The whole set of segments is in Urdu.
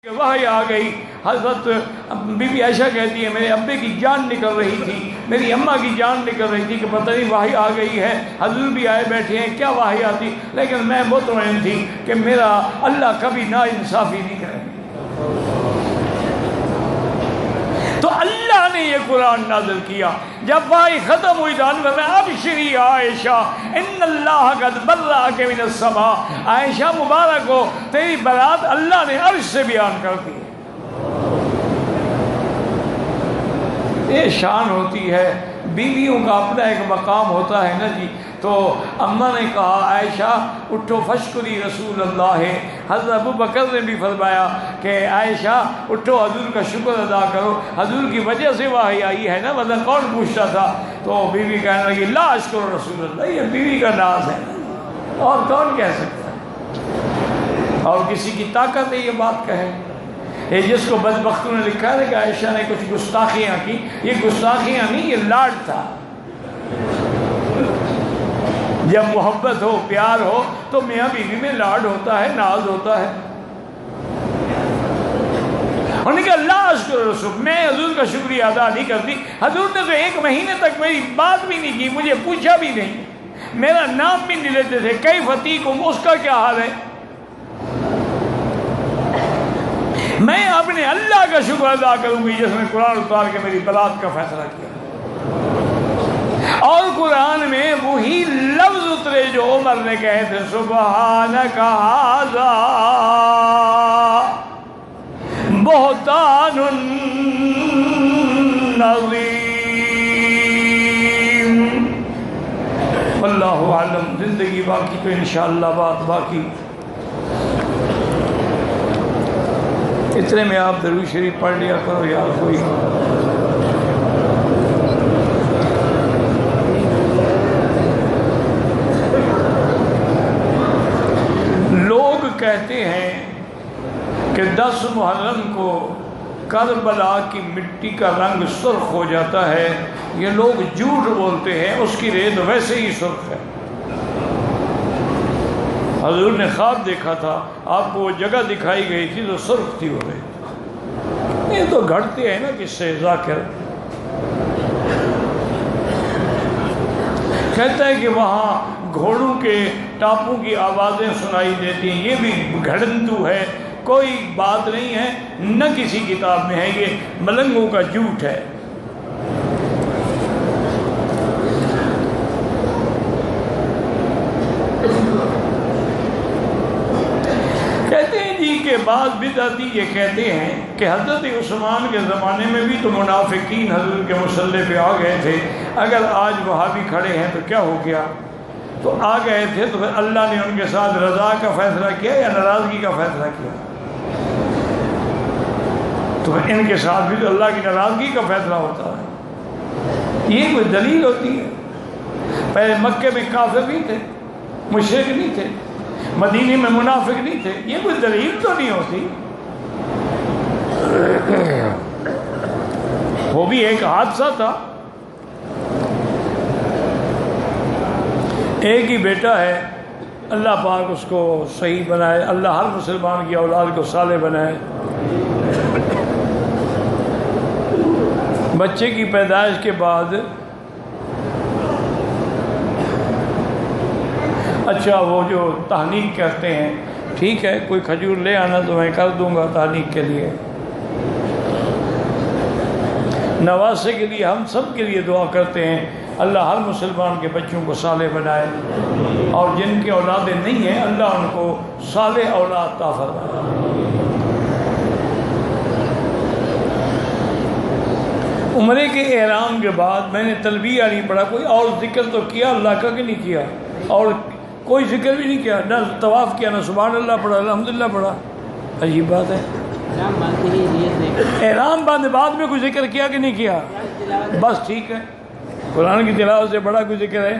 کہ وحی آ گئی۔ حضرت بی بی عائشہ کہتی ہے میرے ابے کی جان نکل رہی تھی، میری اماں کی جان نکل رہی تھی کہ پتہ نہیں وحی آ گئی ہے، حضور بھی آئے بیٹھے ہیں، کیا وحی آتی، لیکن میں مطمئن تھی کہ میرا اللہ کبھی ناانصافی نہیں کرے۔ تو اللہ نے یہ قرآن نازل کیا۔ جب وحی ختم ہوئی تو اللہ میں ابشری عائشہ ان اللہ قد برأک من السماء، عائشہ مبارک ہو تیری برات اللہ نے عرش سے بیان کر دی۔ یہ شان ہوتی ہے، بیویوں کا اپنا ایک مقام ہوتا ہے نا جی۔ تو اماں نے کہا عائشہ اٹھو فشکری رسول اللہ، حضرت ابو بکر نے بھی فرمایا کہ عائشہ اٹھو حضور کا شکر ادا کرو، حضور کی وجہ سے وحی آئی ہے نا، ورنہ کون پوچھتا تھا۔ تو بیوی کہنے لگی لا اشکر رسول اللہ، یہ بیوی کا ناز ہے اور کون کہہ سکتا ہے، اور کسی کی طاقت ہے یہ بات کہے۔ یہ جس کو بدبختوں نے لکھا ہے کہ عائشہ نے کچھ گستاخیاں کی، یہ گستاخیاں نہیں، یہ لاڈ تھا۔ جب محبت ہو، پیار ہو تو میاں بیوی میں لاڈ ہوتا ہے، ناز ہوتا ہے۔ انہوں نے کہا لا اشکر رسول، میں حضور کا شکریہ ادا نہیں کرتی، حضور نے تو 1 مہینے تک میری بات بھی نہیں کی، مجھے پوچھا بھی نہیں، میرا نام بھی نہیں لیتے تھے، کیف فیکم، اس کا کیا حال ہے؟ میں اپنے اللہ کا شکر ادا کروں گی جس نے قرآن اتار کے میری برات کا فیصلہ کیا۔ اور قرآن میں وہی لفظ اترے جو عمر نے کہے تھے سبحانک ھذا بہتان عظیم۔ واللہ اعلم، زندگی باقی تو انشاءاللہ بات باقی۔ اتنے میں آپ درود شریف پڑھ لیا کرو یار کوئی۔ لوگ کہتے ہیں کہ 10 محرم کو کربلا کی مٹی کا رنگ سرخ ہو جاتا ہے، یہ لوگ جھوٹ بولتے ہیں، اس کی ریت ویسے ہی سرخ ہے۔ حضور نے خواب دیکھا تھا، آپ کو وہ جگہ دکھائی گئی تھی تو سرخ تھی ہو رہی تھی۔ یہ تو گھٹتے ہیں نا کس سے ذاکر۔ کہتا ہے کہ وہاں گھوڑوں کے ٹاپوں کی آوازیں سنائی دیتی ہیں، یہ بھی گھڑنتو ہے، کوئی بات نہیں ہے، نہ کسی کتاب میں ہے، یہ ملنگوں کا جھوٹ ہے۔ کہتے ہیں جی کہ بعض بدعتی یہ کہتے ہیں کہ حضرت عثمان کے زمانے میں بھی تو منافقین حضور کے مصلی پہ آ گئے تھے، اگر آج وہابی کھڑے ہیں تو کیا ہو گیا؟ تو آ گئے تھے تو پھر اللہ نے ان کے ساتھ رضا کا فیصلہ کیا یا ناراضگی کا فیصلہ کیا؟ تو ان کے ساتھ بھی تو اللہ کی ناراضگی کا فیصلہ ہوتا ہے۔ یہ کوئی دلیل ہوتی ہے؟ پہلے مکے میں کافر نہیں تھے، مشرک نہیں تھے، مدینے میں منافق نہیں تھے، یہ کوئی دلیل تو نہیں ہوتی۔ وہ بھی ایک حادثہ تھا۔ ایک ہی بیٹا ہے، اللہ پاک اس کو صحیح بنائے، اللہ ہر مسلمان کی اولاد کو صالح بنائے۔ بچے کی پیدائش کے بعد اچھا وہ جو تہنیک کہتے ہیں، ٹھیک ہے کوئی کھجور لے آنا تو میں کر دوں گا تہنیک کے لیے۔ نواسے کے لیے ہم سب کے لیے دعا کرتے ہیں اللہ ہر مسلمان کے بچوں کو صالح بنائے، اور جن کی اولادیں نہیں ہیں اللہ ان کو صالح اولاد عطا فرمائے۔ عمرے کے احرام کے بعد میں نے تلبیہ نہیں پڑھا، کوئی اور ذکر تو کیا اللہ کا کہ نہیں کیا؟ اور کوئی ذکر بھی نہیں کیا، نہ طواف کیا، نہ سبحان اللہ پڑھا، الحمدللہ پڑھا۔ عجیب بات ہے، احرام باندھے بعد میں کوئی ذکر کیا کہ نہیں کیا؟ بس ٹھیک ہے، قرآن کی تلاوت سے بڑا کوئی ذکر ہے؟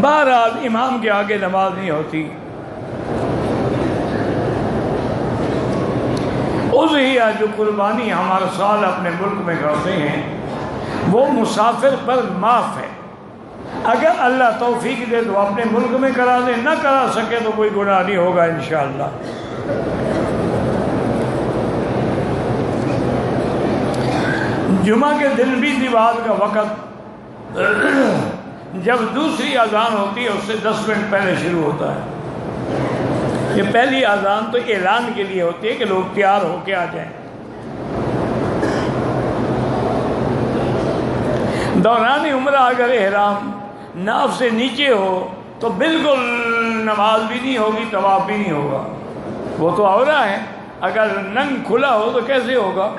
بہرحال امام کے آگے نماز نہیں ہوتی۔ اضحیہ جو قربانی ہمارا سال اپنے ملک میں کرتے ہیں وہ مسافر پر معاف ہے، اگر اللہ توفیق دے تو اپنے ملک میں کرا دیں، نہ کرا سکے تو کوئی گناہ نہیں ہوگا انشاءاللہ۔ جمعہ کے دن بھی نماز کا وقت جب دوسری اذان ہوتی ہے اس سے 10 منٹ پہلے شروع ہوتا ہے۔ یہ پہلی اذان تو اعلان کے لیے ہوتی ہے کہ لوگ تیار ہو کے آ جائیں۔ دوران عمرہ اگر احرام ناف سے نیچے ہو تو بالکل نماز بھی نہیں ہوگی، طواف بھی نہیں ہوگا، وہ تو عورہ ہے۔ اگر ننگ کھلا ہو تو کیسے ہوگا؟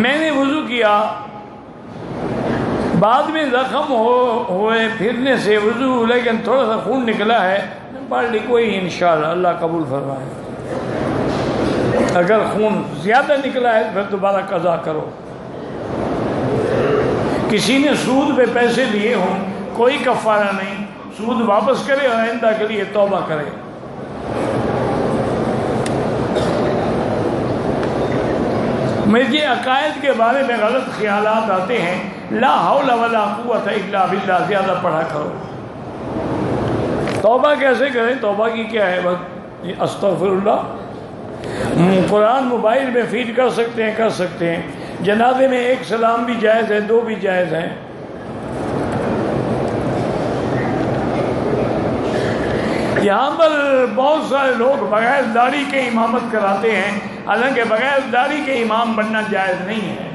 میں نے وضو کیا، بعد میں زخم ہوئے پھرنے سے وضو، لیکن تھوڑا سا خون نکلا ہے، پڑھ لی، کوئی انشاءاللہ اللہ قبول فرمائے۔ اگر خون زیادہ نکلا ہے پھر دوبارہ قضا کرو۔ کسی نے سود پہ پیسے لیے ہوں کوئی کفارہ نہیں، سود واپس کرے اور آئندہ کے لیے توبہ کرے۔ مجھے عقائد کے بارے میں غلط خیالات آتے ہیں، لا حول ولا قوت الا باللہ زیادہ پڑھا کرو۔ توبہ کیسے کریں؟ توبہ کی کیا ہے؟ بس استغفر اللہ۔ قرآن موبائل میں فیڈ کر سکتے ہیں، کر سکتے ہیں۔ جنازے میں 1 سلام بھی جائز ہے، 2 بھی جائز ہیں۔ یہاں پر بہت سارے لوگ بغیر داڑھی کے امامت کراتے ہیں، حالانکہ بغیر داڑھی کے امام بننا جائز نہیں ہے۔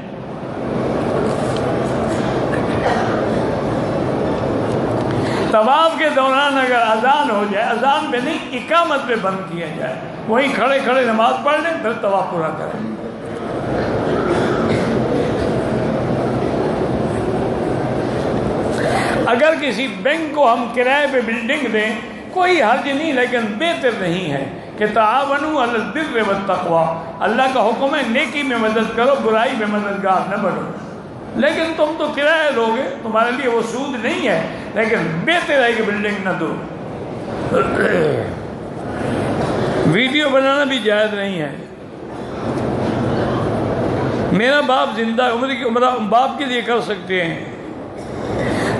طواف کے دوران اگر اذان ہو جائے، اذان پہ نہیں، اقامت پہ بند کیا جائے، وہیں کھڑے کھڑے نماز پڑھ لیں، پھر طواف پورا کریں۔ اگر کسی بینک کو ہم کرائے پہ بلڈنگ دیں کوئی حرج نہیں، لیکن بہتر نہیں ہے کہ تعاونوا علی البر والتقوی، اللہ کا حکم ہے نیکی میں مدد کرو، برائی میں مددگار نہ بنو۔ لیکن تم تو کرایہ لوگے، تمہارے لیے وہ سود نہیں ہے، لیکن بہتر ہے کہ بلڈنگ نہ دو۔ ویڈیو بنانا بھی جائز نہیں ہے۔ میرا باپ زندہ، عمرہ باپ کے لیے کر سکتے ہیں۔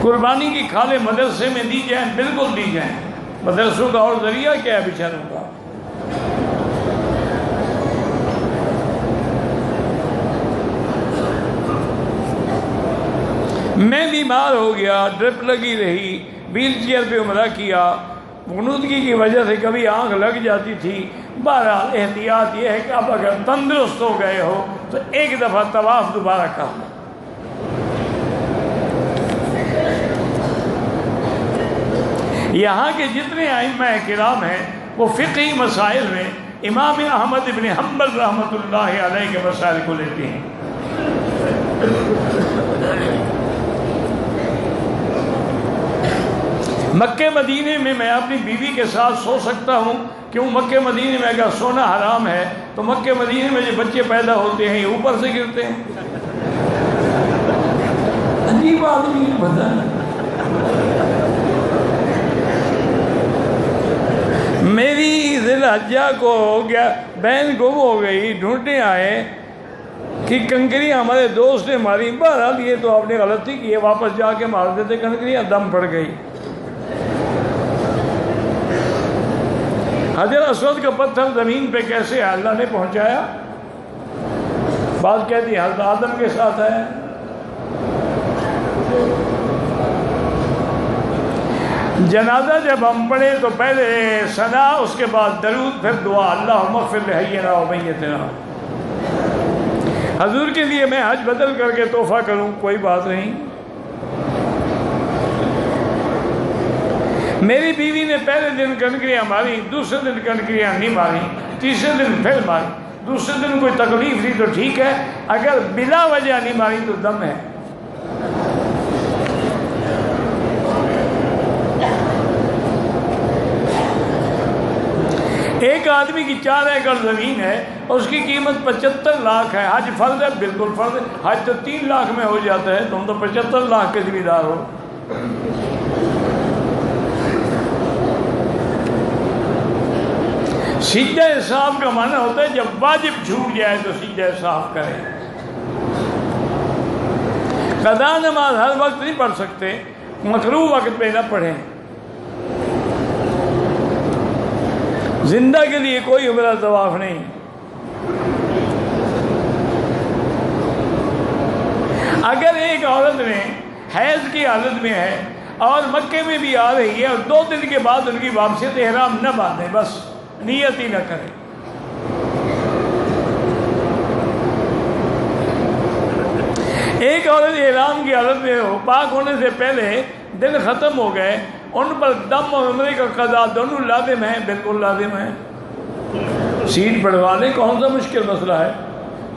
قربانی کی کھالیں مدرسے میں دی جائیں، بالکل دی جائیں۔ مدرسوں کا اور ذریعہ کیا ہے بیچاروں کا؟ میں بیمار ہو گیا، ڈرپ لگی رہی، ویل چیئر پہ عمرہ کیا، غنودگی کی وجہ سے کبھی آنکھ لگ جاتی تھی۔ بہرحال احتیاط یہ ہے کہ اب اگر تندرست ہو گئے ہو تو 1 دفعہ طواف دوبارہ کر لو۔ یہاں کے جتنے ائمہ کرام ہیں وہ فقہی مسائل میں امام احمد بن حنبل رحمۃ اللہ علیہ کے مسائل کو لیتے ہیں۔ مکہ مدینے میں میں اپنی بیوی کے ساتھ سو سکتا ہوں؟ کیوں؟ مکہ مدینے میں اگر سونا حرام ہے تو مکہ مدینے میں جو بچے پیدا ہوتے ہیں یہ اوپر سے گرتے ہیں۔ عجیب آدمی بتا۔ میری ذی الحجہ کو ہو گیا، بہن گم ہو گئی، ڈھونڈنے آئے کہ کنکریاں ہمارے دوست نے ماری۔ بہرحال یہ تو آپ نے غلطی کی ہے، واپس جا کے مار دیتے کنکریاں، دم پڑ گئی۔ حجر اسود کا پتھر زمین پہ کیسے اللہ نے پہنچایا؟ بات کہتی ہے حضرت آدم کے ساتھ ہے۔ جنازہ جب ہم پڑھیں تو پہلے ثنا، اس کے بعد درود، پھر دعا، اللہم اغفر لحینا و میتنا۔ حضور کے لیے میں حج بدل کر کے تحفہ کروں کوئی بات نہیں۔ میری بیوی نے پہلے دن کنکریاں ماری، دوسرے دن کنکریاں نہیں ماری، تیسرے دن پھر ماری، دوسرے دن کوئی تکلیف تھی تو ٹھیک ہے، اگر بلا وجہ نہیں ماری تو دم ہے۔ ایک آدمی کی 4 ایکڑ زمین ہے، اس کی قیمت 75 لاکھ ہے، حج فرض ہے؟ بالکل فرض ہے۔ حج تو 3 لاکھ میں ہو جاتا ہے، تم تو 75 لاکھ کے ذمہ دار ہو۔ سجدہ صاف کا معنی ہوتا ہے جب واجب چھوٹ جائے تو سجدہ صاف کرے. قضا نماز ہر وقت نہیں پڑھ سکتے، مکروہ وقت پہ نہ پڑھیں. زندہ کے لیے کوئی عمرہ طواف نہیں. اگر ایک عورت نے حیض کی حالت میں ہے اور مکے میں بھی آ رہی ہے اور 2 دن کے بعد ان کی واپسی تو احرام نہ باندھے، بس نیت ہی نہ کرے. ایک عورت احرام کی حالت میں ہو، پاک ہونے سے پہلے دن ختم ہو گئے، ان پر دم اور عمرے کا قضا دونوں لازم ہیں، بالکل لازم ہیں. سیٹ بڑھوا لیں، کون سا مشکل مسئلہ ہے.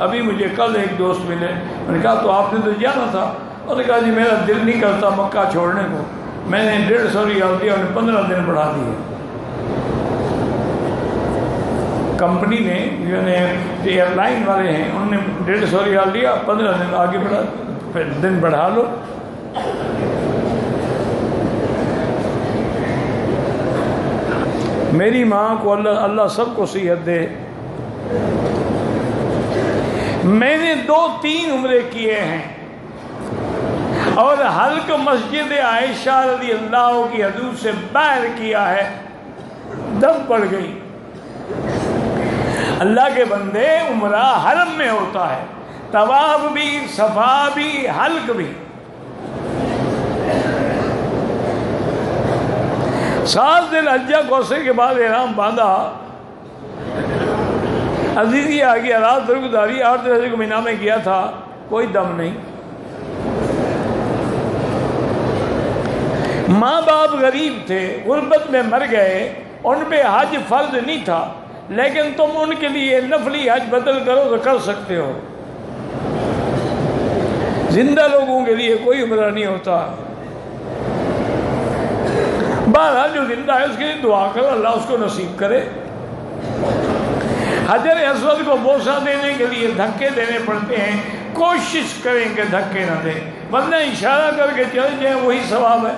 ابھی مجھے کل ایک دوست ملے، میں نے کہا تو آپ نے تو جانا تھا. انہوں نے کہا جی میرا دل نہیں کرتا مکہ چھوڑنے کو. میں نے 150 ریال دیا، انہوں نے 15 دن بڑھا دیے. کمپنی نے ایئر لائن والے ہیں، انہوں نے 150 ریال دیا، 15 دن آگے بڑھا، پھر دن بڑھا لو. میری ماں کو اللہ سب کو صحت دے. میں نے 2-3 عمرے کیے ہیں اور حلق مسجد عائشہ رضی اللہ کی حدود سے باہر کیا ہے، دم پڑ گئی. اللہ کے بندے، عمرہ حرم میں ہوتا ہے، طواف بھی، صفا بھی، حلق بھی. 7 دن حجہ کوسے کے بعد احرام باندھا، عزیزی آ گیا، رات بھر گزاری، 8 دن کو مینا میں کیا تھا، کوئی دم نہیں. ماں باپ غریب تھے، غربت میں مر گئے، ان پہ حج فرض نہیں تھا، لیکن تم ان کے لیے نفلی حج بدل کرو تو کر سکتے ہو. زندہ لوگوں کے لیے کوئی عمرہ نہیں ہوتا. بہرحال جو زندہ ہے اس کے لیے دعا کرو، اللہ اس کو نصیب کرے. حجر اسود کو بوسہ دینے کے لیے دھکے دینے پڑتے ہیں، کوشش کریں کہ دھکے نہ دیں، ورنہ اشارہ کر کے چل جائیں، وہی ثواب ہے.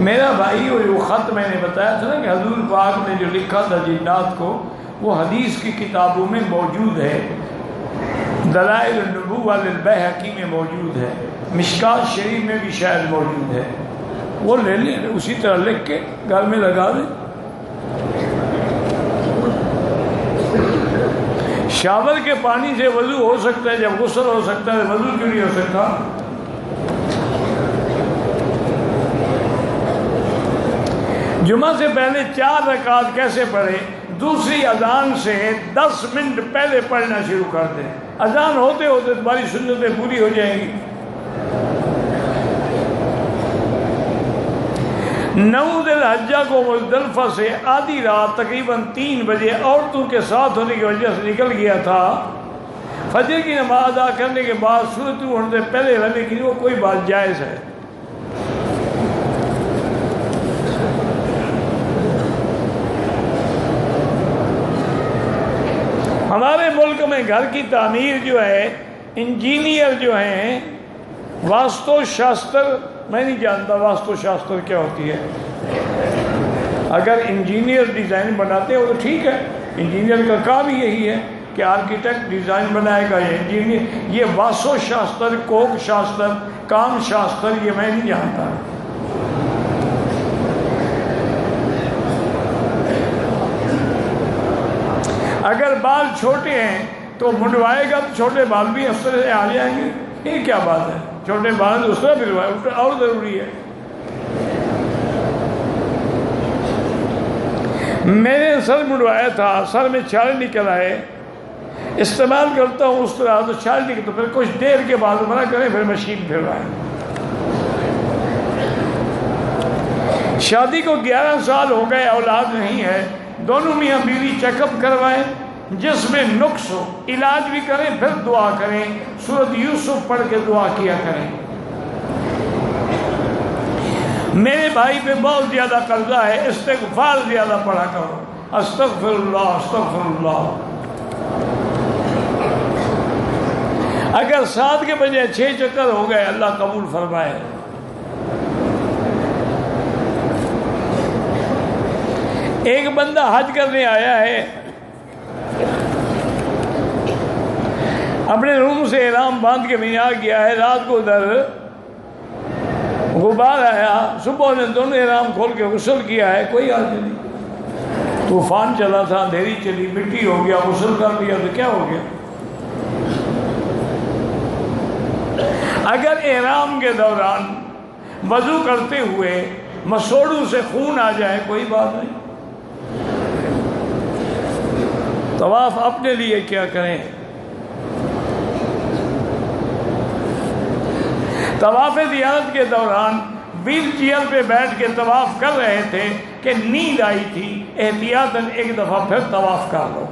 میرا بھائی وہ جو خط میں نے بتایا تھا نا کہ حضور پاک نے جو لکھا تھا جنات کو، وہ حدیث کی کتابوں میں موجود ہے. دلائل النبوہ للبیہقی میں موجود ہے، مشکات شریف میں بھی شاید موجود ہے. وہ لے لیں، اسی طرح لکھ کے گھر میں لگا دیں. شاور کے پانی سے وضو ہو سکتا ہے، جب غسل ہو سکتا ہے وضو کیوں نہیں ہو سکتا؟ جمعہ سے پہلے 4 رکعت کیسے پڑھے؟ دوسری اذان سے 10 منٹ پہلے پڑھنا شروع کر دیں. اذان ہوتے ہوتے تمہاری سنتیں پوری ہو جائیں گی. 9 ذی الحجہ کو مزدلفہ سے آدھی رات تقریباً 3 بجے عورتوں کے ساتھ ہونے کی وجہ سے نکل گیا تھا. فجر کی نماز ادا کرنے کے بعد سورج اٹھنے سے پہلے رہنے کی وہ کوئی بات جائز ہے. ہمارے ملک میں گھر کی تعمیر جو ہے، انجینئر جو ہیں، واستو شاستر، میں نہیں جانتا واستو شاستر کیا ہوتی ہے. اگر انجینئر ڈیزائن بناتے ہو تو ٹھیک ہے، انجینئر کا کام ہی یہی ہے کہ آرکیٹیکٹ ڈیزائن بنائے گا. یہ انجینئر، یہ واستو شاستر، کوک شاستر، کام شاستر، یہ میں نہیں جانتا. اگر بال چھوٹے ہیں تو منڈوائے گا تو چھوٹے بال بھی اس طرح سے آ جائیں گے. یہ کیا بات ہے؟ چھوٹے بال اس طرح منڈوائے اور ضروری ہے. میں نے سر منڈوایا تھا، سر میں چھالے نکل آئے، استعمال کرتا ہوں اس طرح تو چھالے نکل، تو پھر کچھ دیر کے بعد منع کریں، پھر مشین پھروائیں. شادی کو 11 سال ہو گئے، اولاد نہیں ہے، دونوں میاں بیوی چیک اپ کروائیں، جس میں نقص ہو علاج بھی کریں، پھر دعا کریں، سورۃ یوسف پڑھ کے دعا کیا کریں. میرے بھائی پہ بہت زیادہ قرضہ ہے، استغفار زیادہ پڑھا کرو، استغفر اللہ استغفر اللہ. اگر 7 کے بجے 6 چکر ہو گئے اللہ قبول فرمائے۔ ایک بندہ حج کرنے آیا ہے، اپنے روم سے احرام باندھ کے مینا گیا ہے، رات کو ادھر غبار آیا، صبح نے دونوں احرام کھول کے غسل کیا ہے، کوئی حاجت نہیں۔ طوفان چلا تھا، اندھیری چلی، مٹی ہو گیا، غسل کر لیا تو کیا ہو گیا؟ اگر احرام کے دوران وضو کرتے ہوئے مسوڑوں سے خون آ جائے کوئی بات نہیں، طواف اپنے لیے کیا کریں۔ طواف زیارت کے دوران ویل چیئر پہ بیٹھ کے طواف کر رہے تھے کہ نیند آئی تھی، احتیاطاً ایک دفعہ پھر طواف کر لو۔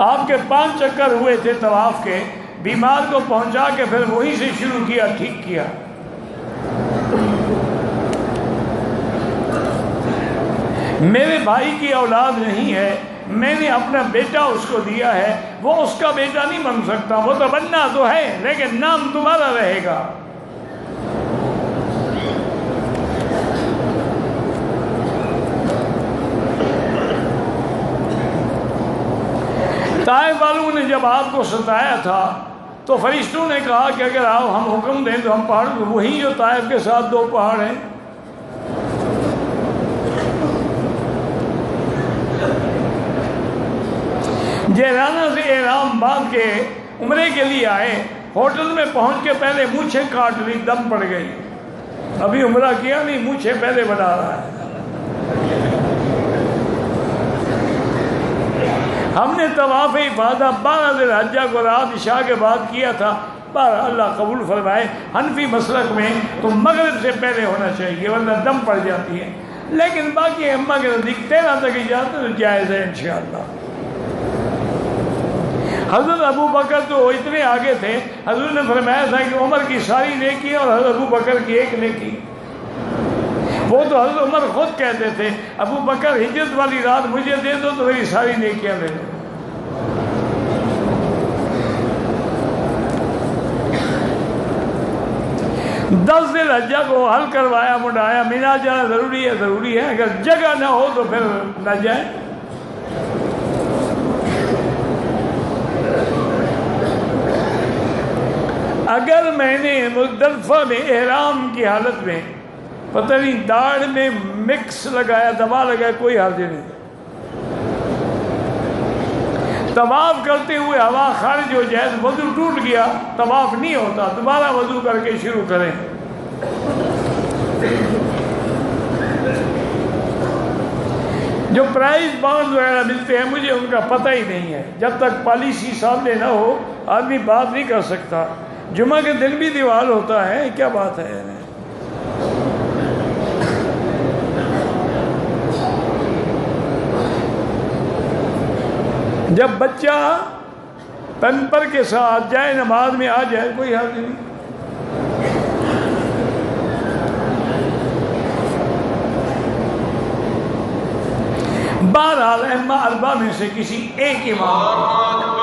آپ کے 5 چکر ہوئے تھے طواف کے، بیمار کو پہنچا کے پھر وہیں سے شروع کیا، ٹھیک کیا۔ میرے بھائی کی اولاد نہیں ہے، میں نے اپنا بیٹا اس کو دیا ہے، وہ اس کا بیٹا نہیں بن سکتا، وہ تو بننا تو ہے لیکن نام تمہارا رہے گا۔ طائف والوں نے جب آپ کو ستایا تھا تو فرشتوں نے کہا کہ اگر آپ ہم حکم دیں تو ہم پہاڑ، وہی جو طائف کے ساتھ 2 پہاڑ ہیں، جیرانہ سے احرام باندھ کے عمرے کے لیے آئے، ہوٹل میں پہنچ کے پہلے مونچھیں کاٹ لی، دم پڑ گئی، ابھی عمرہ کیا نہیں، مونچھیں پہلے بنا رہا ہے۔ ہم نے طواف افاضہ 12 ذی الحجہ کو رات عشاء کے بعد کیا تھا، اللہ قبول فرمائے۔ حنفی مسلک میں تو مغرب سے پہلے ہونا چاہیے ورنہ دم پڑ جاتی ہے، لیکن باقی امہ کے نزدیک 13 تک اجازت تو جائز ہے انشاءاللہ۔ حضرت ابو بکر تو اتنے آگے تھے، حضور نے فرمایا تھا کہ عمر کی ساری نیکی اور حضرت ابو بکر کی ایک نیکی۔ وہ تو حضرت عمر خود کہتے تھے ابو بکر ہجرت والی رات مجھے دے دو تو میری ساری نیکیاں دے دو۔ دس ذی الحجہ کو حل کروایا، مڈایا، مینا جانا ضروری ہے، اگر جگہ نہ ہو تو پھر نہ جائیں۔ اگر میں نے مزدلفہ میں احرام کی حالت میں پتہ نہیں داڑھ میں مکس لگایا، دوا لگایا، کوئی حاجت نہیں، طواف کرتے ہوئے ہوا خارج ہو جائے، وضو ٹوٹ گیا، طواف نہیں ہوتا، دوبارہ وضو کر کے شروع کریں۔ جو پرائز بانڈ وغیرہ ملتے ہیں مجھے ان کا پتہ ہی نہیں ہے، جب تک پالیسی سامنے نہ ہو آدمی بات نہیں کر سکتا۔ جمعہ کے دن بھی دیوال ہوتا ہے، کیا بات ہے؟ جب بچہ پیمپر کے ساتھ جائے نماز میں آ جائے کوئی حرج نہیں۔ بہرحال ائمہ اربعہ میں سے کسی ایک امام